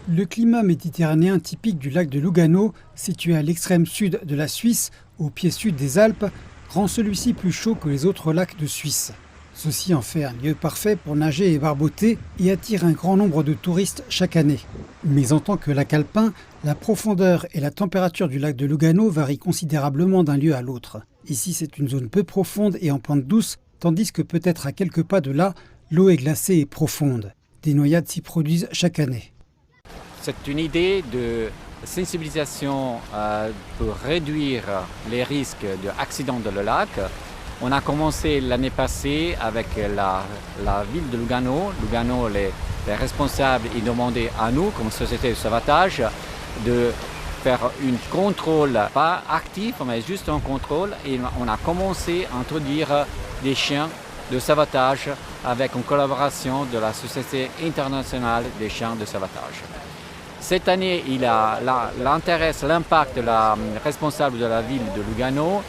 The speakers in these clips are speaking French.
Le climat méditerranéen typique du lac de Lugano, situé à l'extrême sud de la Suisse, au pied sud des Alpes, rend celui-ci plus chaud que les autres lacs de Suisse. Ceci en fait un lieu parfait pour nager et barboter et attire un grand nombre de touristes chaque année. Mais en tant que lac alpin, la profondeur et la température du lac de Lugano varient considérablement d'un lieu à l'autre. Ici, c'est une zone peu profonde et en pente douce, tandis que peut-être à quelques pas de là, l'eau est glacée et profonde. Des noyades s'y produisent chaque année. C'est une idée de sensibilisation pour réduire les risques d'accidents dans le lac. On a commencé l'année passée avec la ville de Lugano. Lugano, les responsables, ils demandaient à nous, comme société de sauvetage, de faire un contrôle, pas actif, mais juste un contrôle. Et on a commencé à introduire des chiens de sauvetage avec une collaboration de la Société internationale des chiens de sauvetage. Cette année, il a l'impact de la responsable de la ville de Lugano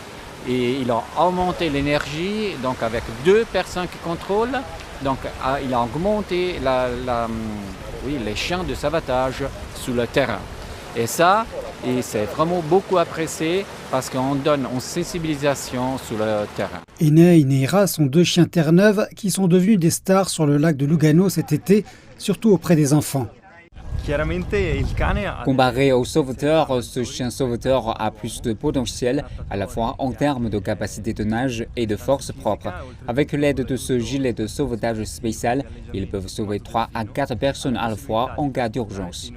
et il a augmenté l'énergie, donc avec 2 personnes qui contrôlent. Donc il a augmenté les chiens de sauvetage sur le terrain. Et ça, c'est vraiment beaucoup apprécié parce qu'on donne une sensibilisation sur le terrain. Enea et Neira sont 2 chiens Terre-Neuve qui sont devenus des stars sur le lac de Lugano cet été, surtout auprès des enfants. Comparé au sauveteur, ce chien sauveteur a plus de potentiel, à la fois en termes de capacité de nage et de force propre. Avec l'aide de ce gilet de sauvetage spécial, ils peuvent sauver 3 à 4 personnes à la fois en cas d'urgence.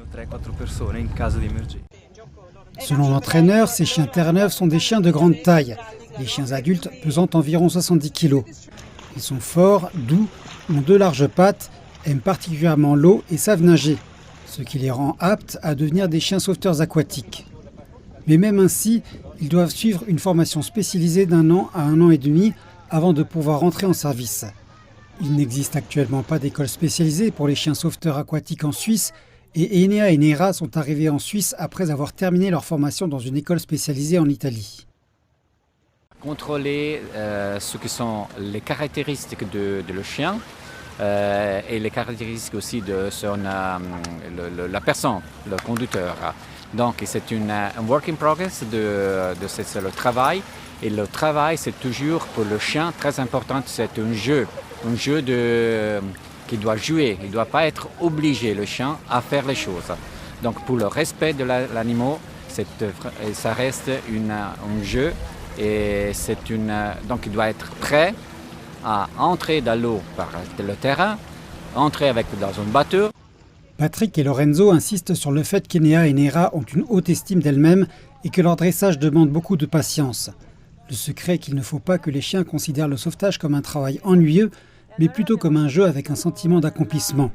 Selon l'entraîneur, ces chiens Terre-Neuve sont des chiens de grande taille, les chiens adultes pesant environ 70 kg. Ils sont forts, doux, ont 2 larges pattes, aiment particulièrement l'eau et savent nager, ce qui les rend aptes à devenir des chiens sauveteurs aquatiques. Mais même ainsi, ils doivent suivre une formation spécialisée d'1 an à 1 an et demi avant de pouvoir entrer en service. Il n'existe actuellement pas d'école spécialisée pour les chiens sauveteurs aquatiques en Suisse et Enea et Neira sont arrivés en Suisse après avoir terminé leur formation dans une école spécialisée en Italie. Contrôler ce que sont les caractéristiques de le chien, et les caractéristiques aussi de la personne, le conducteur. Donc c'est un work in progress c'est le travail. Et le travail, c'est toujours pour le chien très important, c'est un jeu qu'il doit jouer. Il ne doit pas être obligé, le chien, à faire les choses. Donc pour le respect de l'animal, ça reste un jeu. Et donc il doit être prêt à entrer dans l'eau par le terrain, entrer dans un bateau. Patrick et Lorenzo insistent sur le fait qu'Enea et Neira ont une haute estime d'elles-mêmes et que leur dressage demande beaucoup de patience. Le secret est qu'il ne faut pas que les chiens considèrent le sauvetage comme un travail ennuyeux, mais plutôt comme un jeu avec un sentiment d'accomplissement.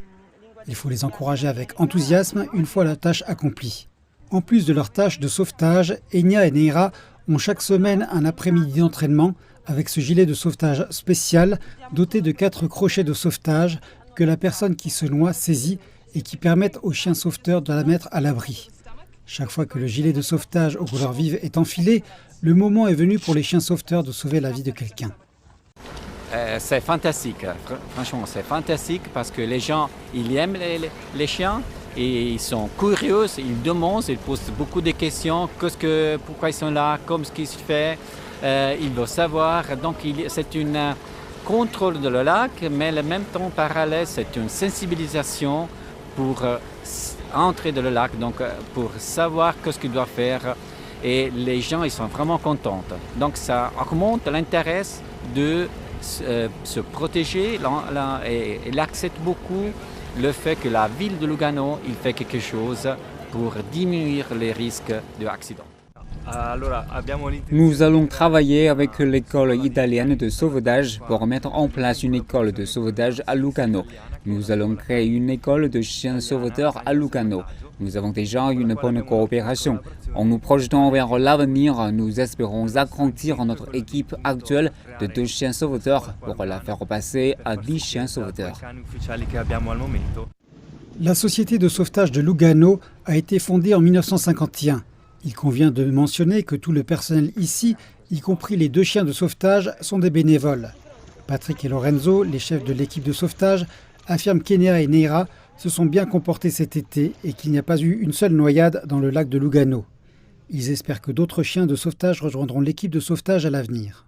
Il faut les encourager avec enthousiasme une fois la tâche accomplie. En plus de leur tâche de sauvetage, Enea et Neira ont chaque semaine un après-midi d'entraînement avec ce gilet de sauvetage spécial doté de 4 crochets de sauvetage que la personne qui se noie saisit et qui permettent aux chiens sauveteurs de la mettre à l'abri. Chaque fois que le gilet de sauvetage aux couleurs vives est enfilé, le moment est venu pour les chiens sauveteurs de sauver la vie de quelqu'un. C'est fantastique, franchement c'est fantastique parce que les gens ils aiment les chiens et ils sont curieux, ils demandent, ils posent beaucoup de questions, pourquoi ils sont là, comme ce qu'ils font. Il veut savoir, donc c'est un contrôle de le lac, mais en même temps parallèle, c'est une sensibilisation pour entrer dans le lac, donc pour savoir ce qu'il doit faire. Et les gens, ils sont vraiment contents. Donc ça augmente l'intérêt de se protéger et il accepte beaucoup le fait que la ville de Lugano, il fait quelque chose pour diminuer les risques d'accident. Nous allons travailler avec l'école italienne de sauvetage pour mettre en place une école de sauvetage à Lugano. Nous allons créer une école de chiens sauveteurs à Lugano. Nous avons déjà une bonne coopération. En nous projetant vers l'avenir, nous espérons agrandir notre équipe actuelle de 2 chiens sauveteurs pour la faire passer à 10 chiens sauveteurs. La société de sauvetage de Lugano a été fondée en 1951. Il convient de mentionner que tout le personnel ici, y compris les 2 chiens de sauvetage, sont des bénévoles. Patrick et Lorenzo, les chefs de l'équipe de sauvetage, affirment qu'Enea et Neira se sont bien comportés cet été et qu'il n'y a pas eu une seule noyade dans le lac de Lugano. Ils espèrent que d'autres chiens de sauvetage rejoindront l'équipe de sauvetage à l'avenir.